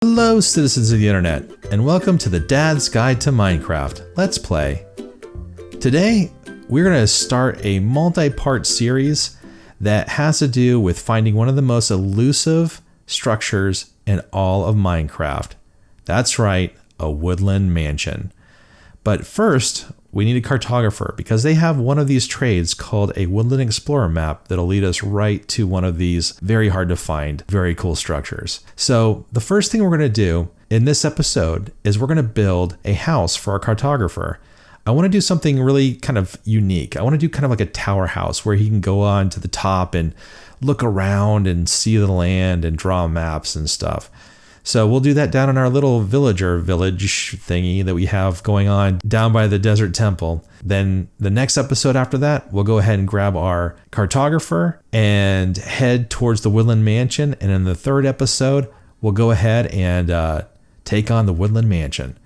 Hello citizens of the internet, and welcome to the Dad's Guide to Minecraft Let's Play. Today, we're going to start a multi-part series that has to do with finding one of the most elusive structures in all of Minecraft. That's right, a woodland mansion. But first, we need a cartographer because they have one of these trades called a Woodland Explorer map that'll lead us right to one of these very hard to find, very cool structures. So the first thing we're going to do in this episode is we're going to build a house for our cartographer. I want to do something really kind of unique. I want to do kind of like a tower house where he can go on to the top and look around and see the land and draw maps and stuff. So we'll do that down in our little village thingy that we have going on down by the desert temple. Then the next episode after that, we'll go ahead and grab our cartographer and head towards the Woodland Mansion. And in the third episode, we'll go ahead and take on the Woodland Mansion.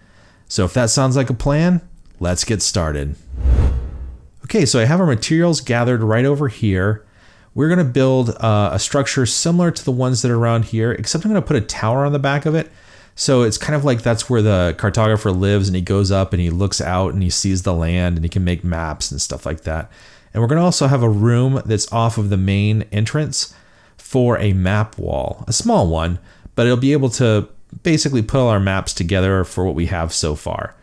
So if that sounds like a plan, let's get started. Okay, so I have our materials gathered right over here. We're going to build a structure similar to the ones that are around here, except I'm going to put a tower on the back of it. So it's kind of like that's where the cartographer lives, and he goes up and he looks out and he sees the land and he can make maps and stuff like that. And we're going to also have a room that's off of the main entrance for a map wall, a small one, but it'll be able to basically put all our maps together for what we have so far.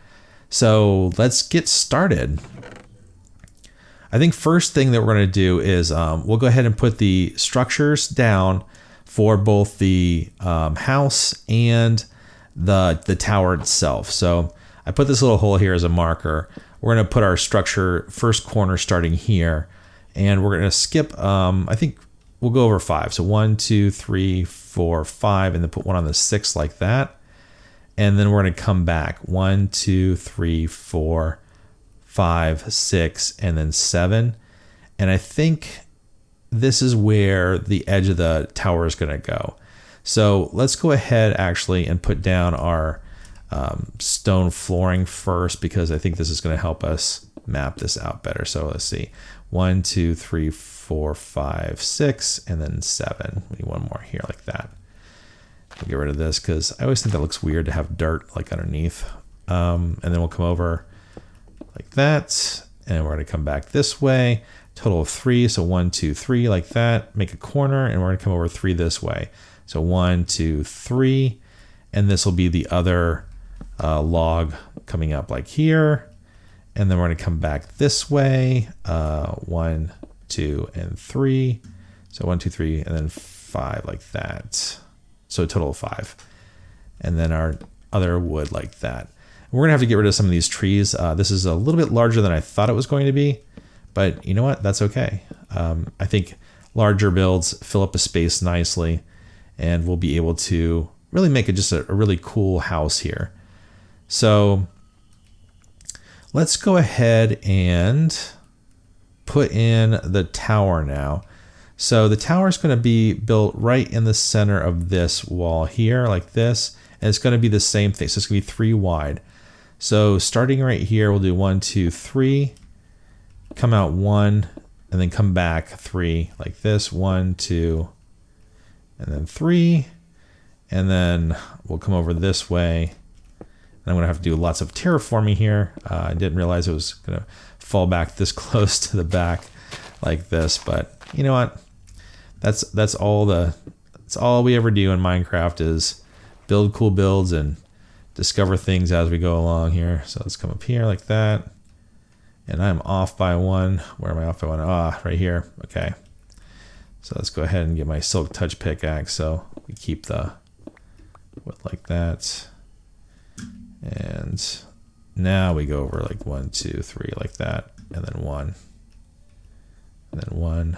So let's get started. I think first thing that we're going to do is we'll go ahead and put the structures down for both the house and the tower itself. So I put this little hole here as a marker. We're going to put our structure first corner starting here, and we're going to skip, I think we'll go over 5. So 1, 2, 3, 4, 5, and then put one on the 6 like that. And then we're going to come back 1, 2, 3, 4, 5, 6, and then 7. And I think this is where the edge of the tower is going to go. So let's go ahead actually and put down our stone flooring first, because I think this is going to help us map this out better. So let's see, 1, 2, 3, 4, 5, 6, and then 7. We need one more here like that. We'll get rid of this because I always think that looks weird to have dirt like underneath. And then we'll come over like that, and we're going to come back this way. Total of 3, so 1, 2, 3 like that. Make a corner, and we're going to come over 3 this way. So 1, 2, 3, and this will be the other log coming up like here. And then we're going to come back this way. 1, 2, and 3. So 1, 2, 3, and then 5 like that. So a total of 5. And then our other wood like that. We're going to have to get rid of some of these trees. This is a little bit larger than I thought it was going to be, but you know what? That's okay. I think larger builds fill up a space nicely, and we'll be able to really make it just a really cool house here. So let's go ahead and put in the tower now. So the tower is going to be built right in the center of this wall here like this, and it's going to be the same thing. So it's going to be 3 wide. So starting right here, we'll do 1, 2, 3, come out 1, and then come back 3 like this, 1, 2, and then 3, and then we'll come over this way. And I'm going to have to do lots of terraforming here. I didn't realize it was going to fall back this close to the back like this, but you know what? That's all we ever do in Minecraft is build cool builds and discover things as we go along here. So let's come up here like that. And I'm off by 1. Where am I off by 1? Right here. Okay. So let's go ahead and get my silk touch pickaxe. So we keep the wood like that. And now we go over like 1, 2, 3 like that. And then 1. And then 1,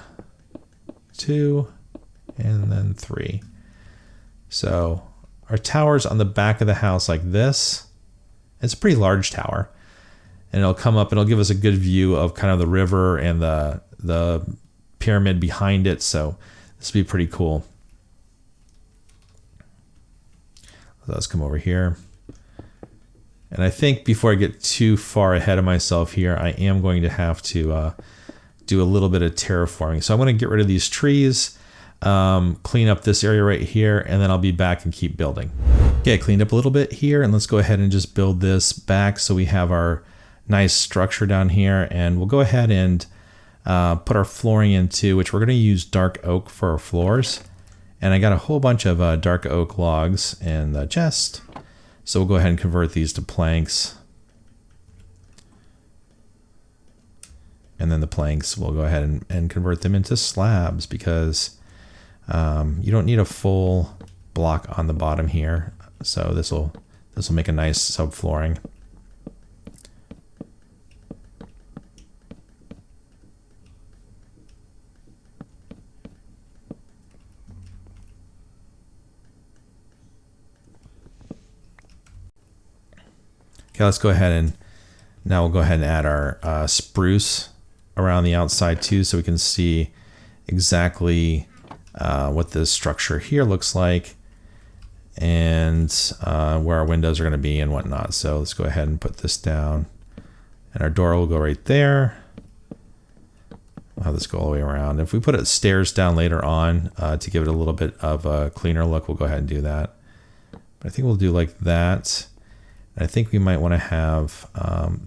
2, and then 3. So our tower's on the back of the house like this. It's a pretty large tower, and it'll come up and it'll give us a good view of kind of the river and the pyramid behind it. So this will be pretty cool. So let's come over here. And I think before I get too far ahead of myself here, I am going to have to do a little bit of terraforming. So I'm going to get rid of these trees, clean up this area right here, and then I'll be back and keep building. get cleaned up a little bit here, and let's go ahead and just build this back so we have our nice structure down here. And we'll go ahead and put our flooring into, which we're going to use dark oak for our floors. And I got a whole bunch of dark oak logs in the chest, so we'll go ahead and convert these to planks. And then the planks, we'll go ahead and convert them into slabs, because you don't need a full block on the bottom here. So this will make a nice subflooring. Okay, let's go ahead and now we'll go ahead and add our spruce around the outside too, so we can see exactly what this structure here looks like, and where our windows are going to be and whatnot. So let's go ahead and put this down, and our door will go right there. We'll have this go all the way around. If we put stairs down later on to give it a little bit of a cleaner look, we'll go ahead and do that. But I think we'll do like that. And I think we might want to have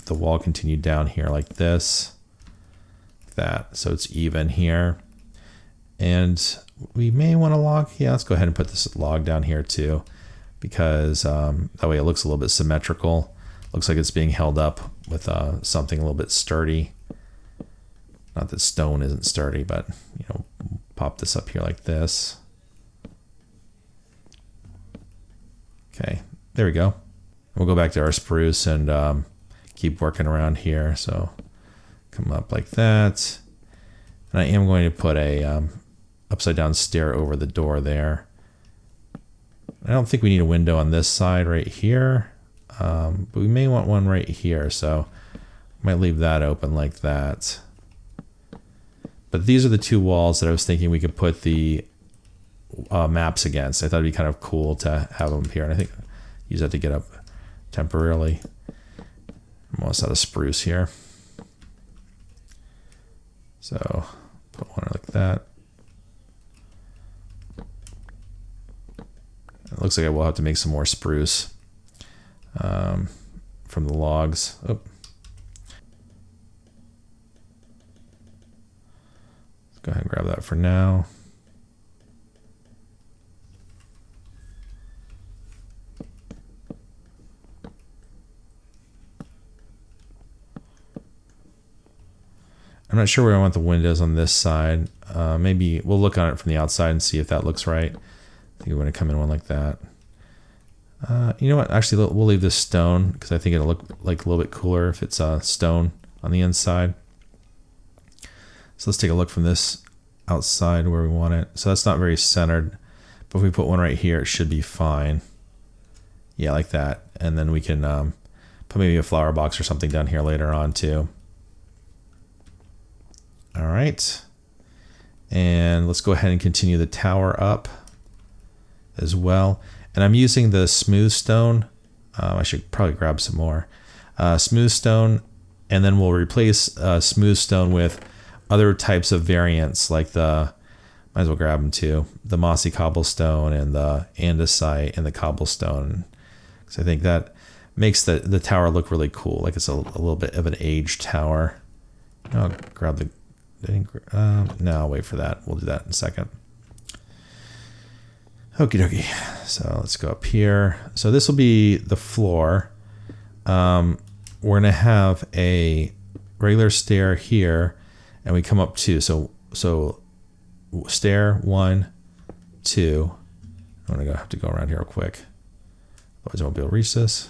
the wall continue down here like this, like that, so it's even here. And we may want to log, yeah, let's go ahead and put this log down here too, because that way it looks a little bit symmetrical. Looks like it's being held up with something a little bit sturdy. Not that stone isn't sturdy, but you know, pop this up here like this. Okay, there we go. We'll go back to our spruce and keep working around here. So come up like that. And I am going to put a upside down stair over the door there. I don't think we need a window on this side right here, but we may want one right here. So I might leave that open like that. But these are the two walls that I was thinking we could put the maps against. I thought it'd be kind of cool to have them here. And I think use that to get up temporarily. I'm almost out of spruce here. So put one like that. It looks like I will have to make some more spruce from the logs. Oh. Let's go ahead and grab that for now. I'm not sure where I want the windows on this side. Maybe we'll look on it from the outside and see if that looks right. I think we want to come in one like that. You know what? Actually, we'll leave this stone because I think it'll look like a little bit cooler if it's stone on the inside. So let's take a look from this outside where we want it. So that's not very centered, but if we put one right here, it should be fine. Yeah, like that. And then we can put maybe a flower box or something down here later on too. All right, and let's go ahead and continue the tower up as well. And I'm using the smooth stone. I should probably grab some more smooth stone, and then we'll replace smooth stone with other types of variants, like the, might as well grab them too, the mossy cobblestone and the andesite and the cobblestone, because I think that makes the tower look really cool, like it's a little bit of an aged tower. I'll grab the. No, I'll wait for that. We'll do that in a second. Okie dokie. So let's go up here. So this will be the floor. We're going to have a regular stair here, and we come up two. So stair 1, 2. I'm going to have to go around here real quick. Otherwise I won't be able to reach this.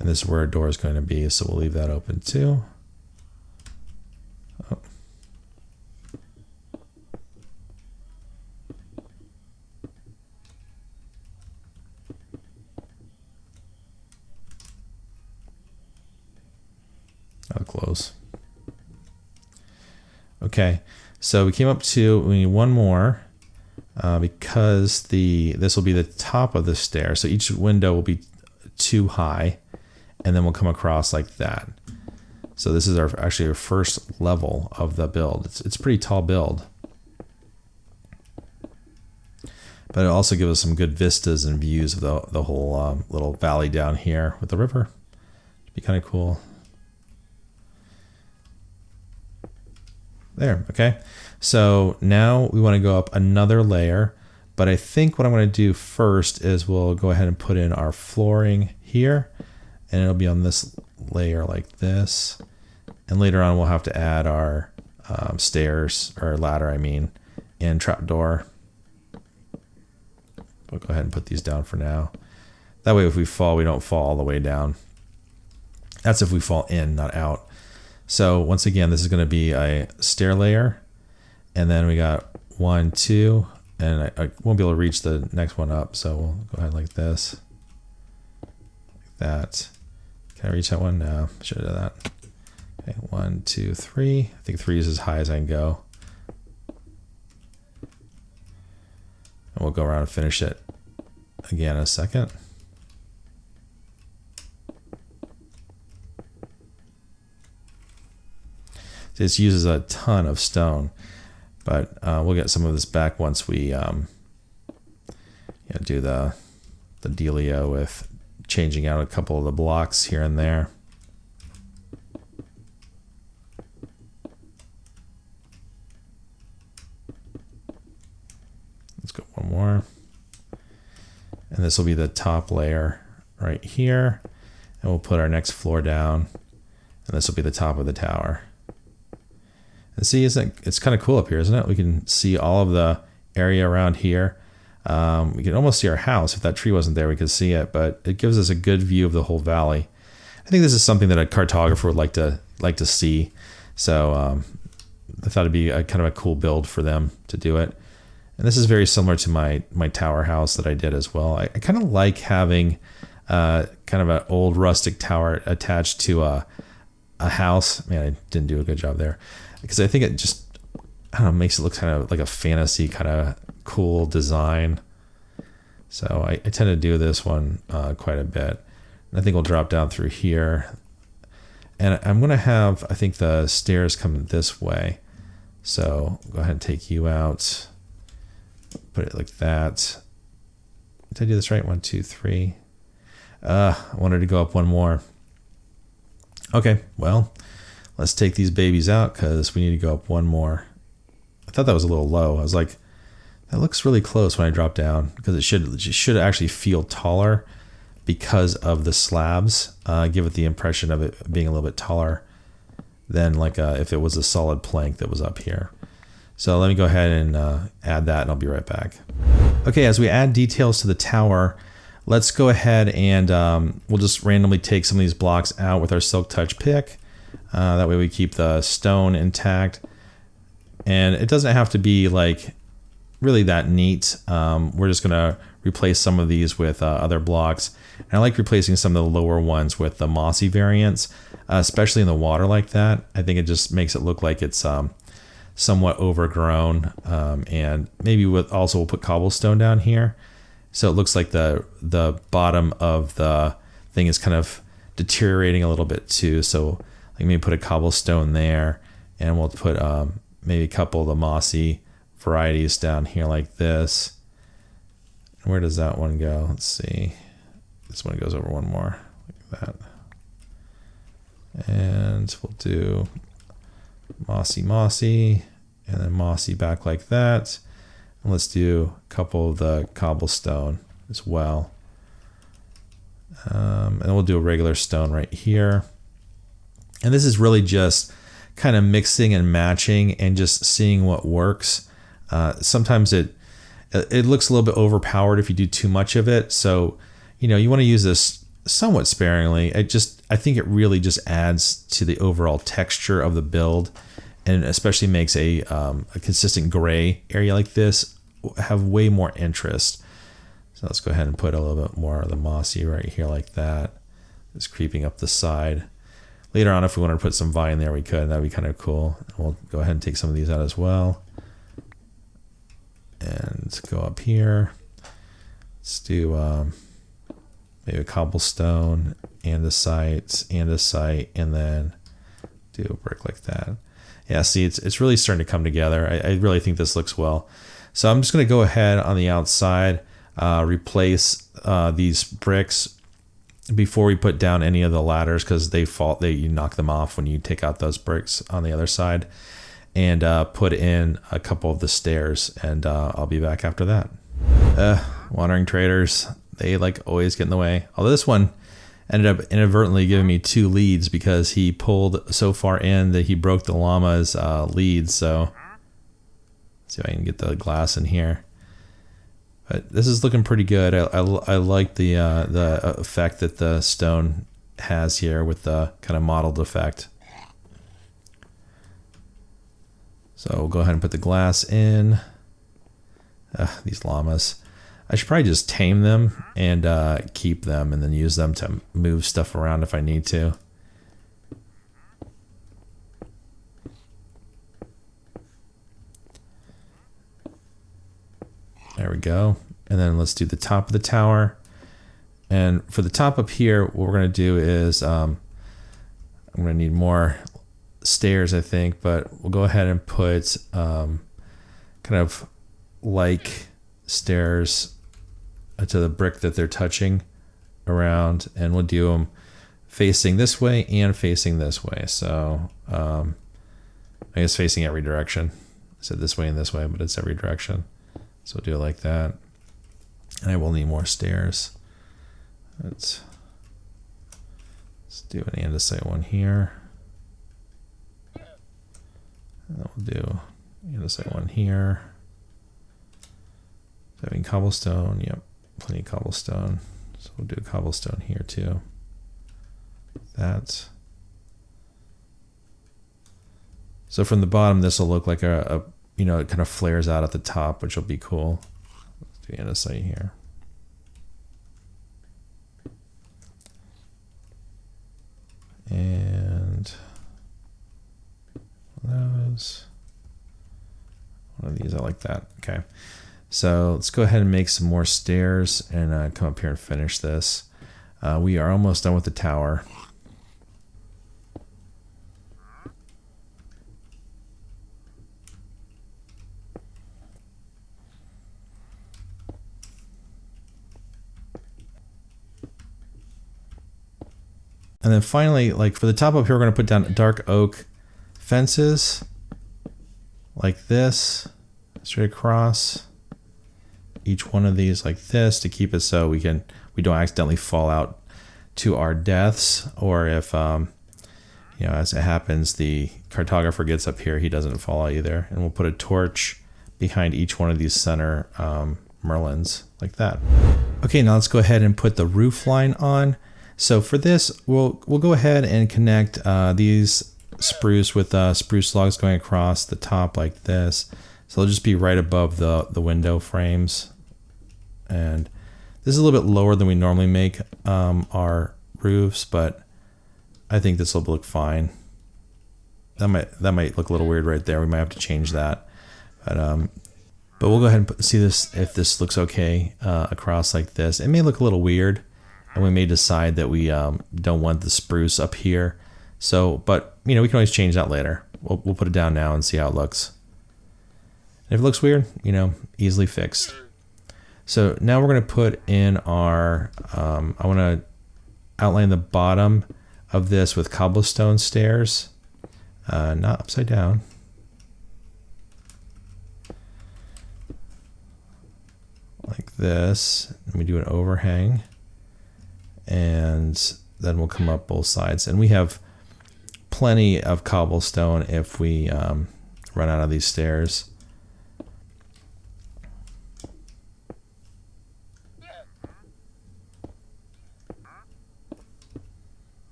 And this is where our door is going to be, so we'll leave that open too. Oh. That'll close. Okay, so we came up to, we need one more because this will be the top of the stair. So each window will be 2 high. And then we'll come across like that. So this is actually our first level of the build. It's a pretty tall build. But it also gives us some good vistas and views of the whole little valley down here with the river. It'd be kind of cool. There, okay. So now we want to go up another layer, but I think what I'm going to do first is we'll go ahead and put in our flooring here, and it'll be on this layer like this. And later on we'll have to add our stairs, or ladder I mean, and trapdoor. We'll go ahead and put these down for now. That way if we fall, we don't fall all the way down. That's if we fall in, not out. So once again, this is going to be a stair layer. And then we got 1, 2, and I won't be able to reach the next one up. So we'll go ahead like this. Like that. Can I reach that one? No, should have done that. Okay, 1, 2, 3. I think 3 is as high as I can go. And we'll go around and finish it again in a second. This uses a ton of stone, but we'll get some of this back once we do the dealio with changing out a couple of the blocks here and there. Let's go one more. And this will be the top layer right here. And we'll put our next floor down. And this will be the top of the tower. And see, it's kind of cool up here, isn't it? We can see all of the area around here. We can almost see our house. If that tree wasn't there, we could see it, but it gives us a good view of the whole valley. I think this is something that a cartographer would like to see. So I thought it'd be a kind of a cool build for them to do it. And this is very similar to my tower house that I did as well. I kind of like having kind of an old rustic tower attached to a house. Man, I didn't do a good job there. Because I think it just, I don't know, makes it look kind of like a fantasy kind of cool design. So I tend to do this one quite a bit. And I think we'll drop down through here. And I'm going to have, I think, the stairs come this way. So go ahead and take you out. Put it like that. Did I do this right? 1, 2, 3. I wanted to go up one more. Okay, well, let's take these babies out because we need to go up one more. I thought that was a little low. I was like, that looks really close when I drop down, because it should actually feel taller because of the slabs. Give it the impression of it being a little bit taller than like if it was a solid plank that was up here. So let me go ahead and add that, and I'll be right back. Okay, as we add details to the tower, let's go ahead and we'll just randomly take some of these blocks out with our Silk Touch pick. That way we keep the stone intact. And it doesn't have to be like really that neat. We're just gonna replace some of these with other blocks. And I like replacing some of the lower ones with the mossy variants, especially in the water like that. I think it just makes it look like it's somewhat overgrown. And maybe we'll put cobblestone down here. So it looks like the bottom of the thing is kind of deteriorating a little bit too. So like maybe put a cobblestone there, and we'll put maybe a couple of the mossy varieties down here like this. Where does that one go? Let's see. This one goes over one more like that. And we'll do mossy, and then mossy back like that. And let's do a couple of the cobblestone as well. And then we'll do a regular stone right here. And this is really just kind of mixing and matching and just seeing what works. Sometimes it looks a little bit overpowered if you do too much of it. So, you want to use this somewhat sparingly. I think it really just adds to the overall texture of the build, and especially makes a consistent gray area like this have way more interest. So let's go ahead and put a little bit more of the mossy right here like that. It's creeping up the side. Later on, if we want to put some vine there, we could. That'd be kind of cool. And we'll go ahead and take some of these out as well. And go up here. Let's do maybe a cobblestone, andesite, and then do a brick like that. Yeah, see, it's really starting to come together. I really think this looks well. So I'm just going to go ahead on the outside, replace these bricks before we put down any of the ladders, because you knock them off when you take out those bricks on the other side, and put in a couple of the stairs, and I'll be back after that. Wandering traders, they like always get in the way. Although this one ended up inadvertently giving me 2 leads because he pulled so far in that he broke the llama's leads. So let's see if I can get the glass in here. But this is looking pretty good. I like the effect that the stone has here with the kind of mottled effect. So we'll go ahead and put the glass in. These llamas. I should probably just tame them and keep them, and then use them to move stuff around if I need to. There we go. And then let's do the top of the tower. And for the top up here, what we're going to do is I'm going to need more stairs, I think, but we'll go ahead and put kind of like stairs to the brick that they're touching around, and we'll do them facing this way and facing this way. So I guess facing every direction. I said this way and this way, but it's every direction. So we'll do it like that. And I will need more stairs. Let's do an andesite one here. And then we'll do andesite one here. Having cobblestone, yep, plenty of cobblestone. So we'll do cobblestone here too. That. So from the bottom, this will look like a it kind of flares out at the top, which will be cool. Let's do andesite here. And those. One of these, I like that. Okay. So let's go ahead and make some more stairs and come up here and finish this. We are almost done with the tower. And then finally, like for the top up here, we're going to put down dark oak fences like this, straight across. Each one of these like this to keep it so we don't accidentally fall out to our deaths, or if as it happens, the cartographer gets up here, he doesn't fall out either. And we'll put a torch behind each one of these center merlins like that. Okay, now let's go ahead and put the roof line on. So for this, we'll go ahead and connect these spruce with spruce logs going across the top like this. So they'll just be right above the window frames. And this is a little bit lower than we normally make our roofs, but I think this will look fine. That might look a little weird right there. We might have to change that. But we'll go ahead and see this if this looks okay across like this. It may look a little weird, and we may decide that we don't want the spruce up here. So, but we can always change that later. We'll put it down now and see how it looks. And if it looks weird, easily fixed. So now we're going to put in our, I want to outline the bottom of this with cobblestone stairs, not upside down. Like this, and we do an overhang, and then we'll come up both sides. And we have plenty of cobblestone if we run out of these stairs.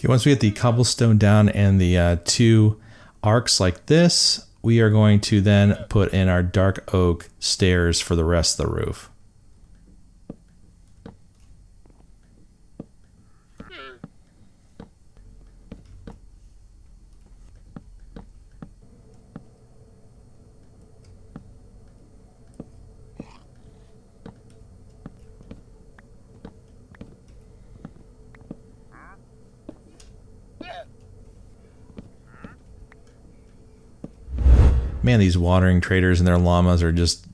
Okay, once we get the cobblestone down and the 2 arcs like this, we are going to then put in our dark oak stairs for the rest of the roof. Man, these watering traders and their llamas are just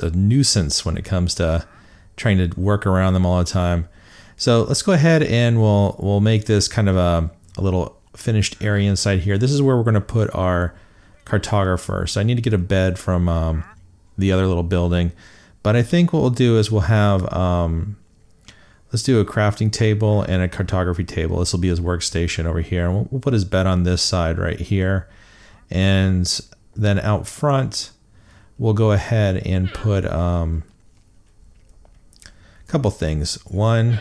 a nuisance when it comes to trying to work around them all the time. So let's go ahead and we'll make this kind of a little finished area inside here. This is where we're going to put our cartographer. So I need to get a bed from the other little building. But I think what we'll do is we'll have, let's do a crafting table and a cartography table. This will be his workstation over here. And we'll put his bed on this side right here. And then out front, we'll go ahead and put a couple things. One,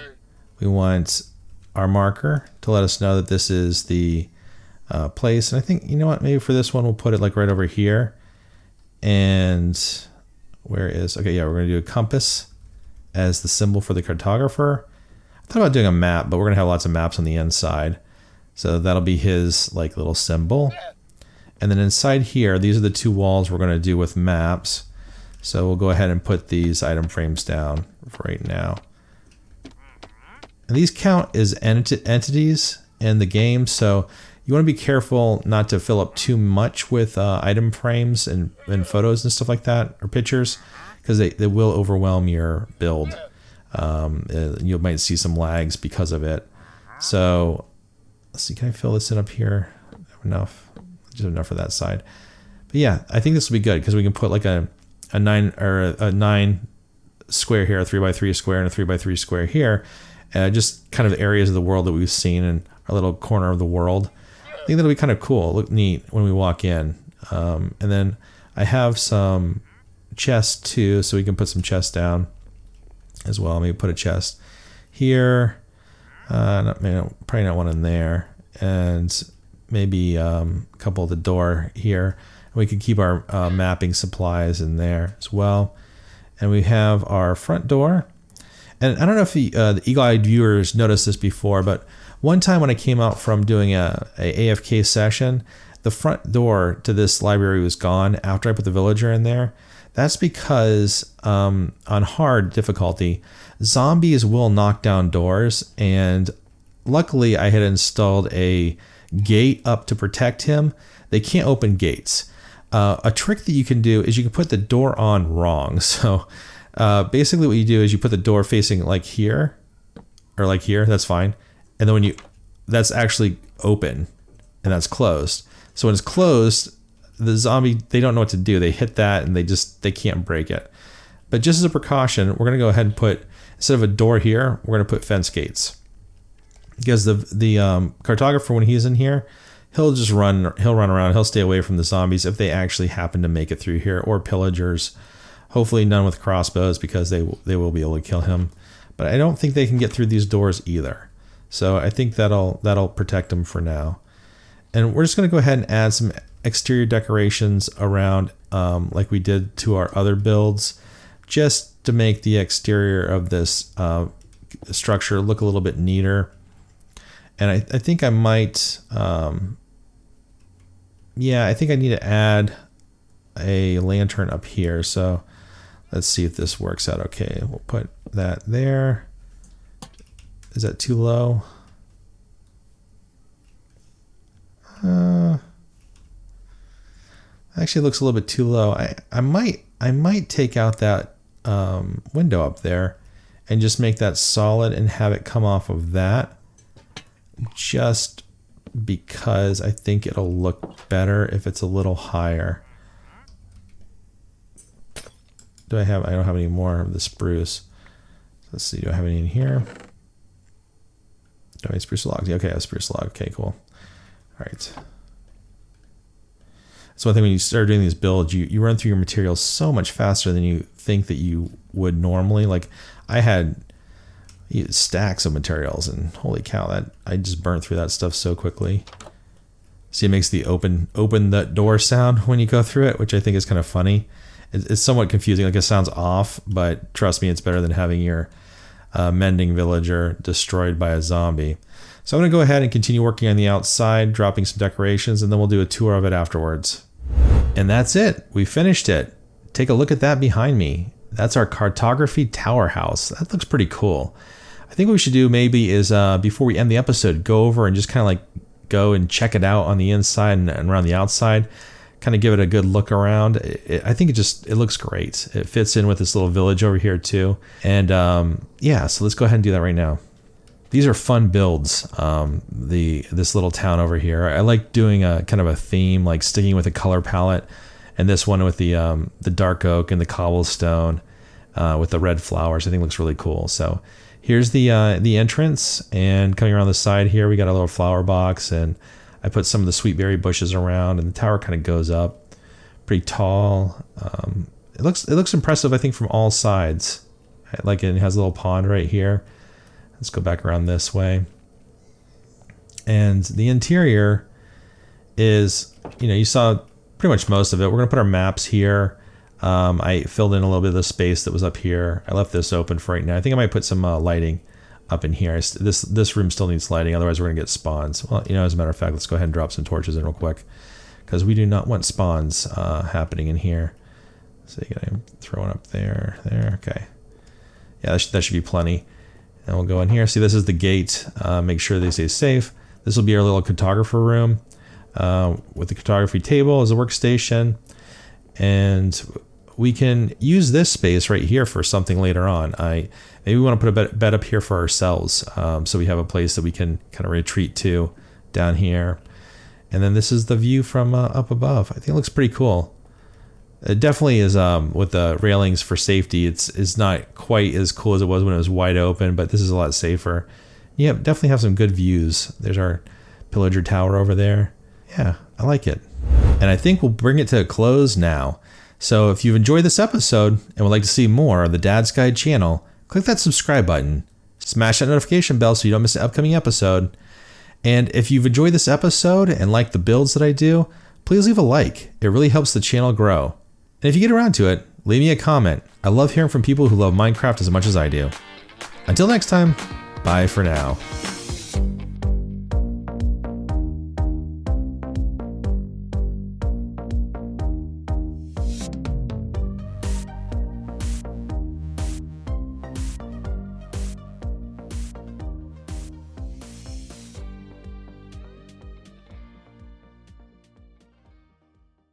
we want our marker to let us know that this is the place. And I think, you know what, maybe for this one, we'll put it like right over here. And where is, okay, yeah, we're going to do a compass as the symbol for the cartographer. I thought about doing a map, but we're going to have lots of maps on the inside. So that'll be his like little symbol. And then inside here, these are the two walls we're going to do with maps. So we'll go ahead and put these item frames down for right now. And these count as entities in the game, so you want to be careful not to fill up too much with item frames and photos and stuff like that, or pictures, because they will overwhelm your build. You might see some lags because of it. So let's see, can I fill this in up here? Enough, just enough for that side. But yeah, I think this will be good because we can put like a 9 square here, a 3x3 square, and a 3x3 square here. Just kind of areas of the world that we've seen in our little corner of the world. I think that'll be kind of cool, look neat when we walk in. And then I have some chests too, so we can put some chests down as well. Maybe put a chest here, probably not one in there, and maybe a couple at the door here. And we can keep our mapping supplies in there as well. And we have our front door. And I don't know if the eagle-eyed viewers noticed this before, but one time when I came out from doing a AFK session, the front door to this library was gone after I put the villager in there. That's because on hard difficulty, zombies will knock down doors, and luckily I had installed a gate up to protect him. They can't open gates. A trick that you can do is you can put the door on wrong. So basically what you do is you put the door facing like here, or like here, that's fine. And then that's actually open and that's closed. So when it's closed, the zombie, they don't know what to do. They hit that and they can't break it. But just as a precaution, we're going to go ahead and put, instead of a door here, we're going to put fence gates. Because the cartographer, when he's in here, he'll run around, he'll stay away from the zombies if they actually happen to make it through here, or pillagers. Hopefully none with crossbows, because they will be able to kill him. But I don't think they can get through these doors either. So I think that'll protect them for now. And we're just going to go ahead and add some exterior decorations around like we did to our other builds, just to make the exterior of this structure look a little bit neater. And I think I might, I think I need to add a lantern up here. So let's see if this works out okay. We'll put that there. Is that too low? Actually looks a little bit too low. I might take out that window up there and just make that solid and have it come off of that, just because I think it'll look better if it's a little higher. I don't have any more of the spruce. Let's see, do I have any in here? Do I have spruce logs? Yeah, okay, I have spruce log. Okay, cool. All right. So one thing when you start doing these builds, you run through your materials so much faster than you think that you would normally. Like I had stacks of materials, and holy cow, that I just burnt through that stuff so quickly. See, it makes the open the door sound when you go through it, which I think is kind of funny. It's somewhat confusing, like it sounds off, but trust me, it's better than having your mending villager destroyed by a zombie. So I'm going to go ahead and continue working on the outside, dropping some decorations, and then we'll do a tour of it afterwards. And that's it. We finished it. Take a look at that behind me. That's our cartography tower house. That looks pretty cool. I think what we should do maybe is before we end the episode, go over and just kind of like go and check it out on the inside and around the outside. kind of give it a good look around. I think it looks great. It fits in with this little village over here too. And yeah, so let's go ahead and do that right now. These are fun builds. This little town over here. I like doing a kind of a theme, like sticking with a color palette. And this one with the dark oak and the cobblestone with the red flowers, I think looks really cool. So here's the entrance, and coming around the side here, we got a little flower box, and I put some of the sweet berry bushes around, and the tower kind of goes up pretty tall. It looks impressive, I think, from all sides. I like it. It has a little pond right here. Let's go back around this way. And the interior is, you saw pretty much most of it. We're going to put our maps here. I filled in a little bit of the space that was up here. I left this open for right now. I think I might put some lighting up in here. This room still needs lighting, otherwise we're going to get spawns. Well, as a matter of fact, let's go ahead and drop some torches in real quick, because we do not want spawns happening in here. So you got to throw one up there, okay. Yeah, that should be plenty. And we'll go in here. See, this is the gate. Make sure they stay safe. This will be our little cartographer room with the cartography table as a workstation. And we can use this space right here for something later on. Maybe we want to put a bed up here for ourselves. So we have a place that we can kind of retreat to down here. And then this is the view from up above. I think it looks pretty cool. It definitely is, with the railings for safety, it's not quite as cool as it was when it was wide open, but this is a lot safer. Yeah, definitely have some good views. There's our pillager tower over there. Yeah, I like it. And I think we'll bring it to a close now. So if you've enjoyed this episode and would like to see more of the Dad's Guide channel, click that subscribe button. Smash that notification bell so you don't miss an upcoming episode. And if you've enjoyed this episode and like the builds that I do, please leave a like. It really helps the channel grow. And if you get around to it, leave me a comment. I love hearing from people who love Minecraft as much as I do. Until next time, bye for now.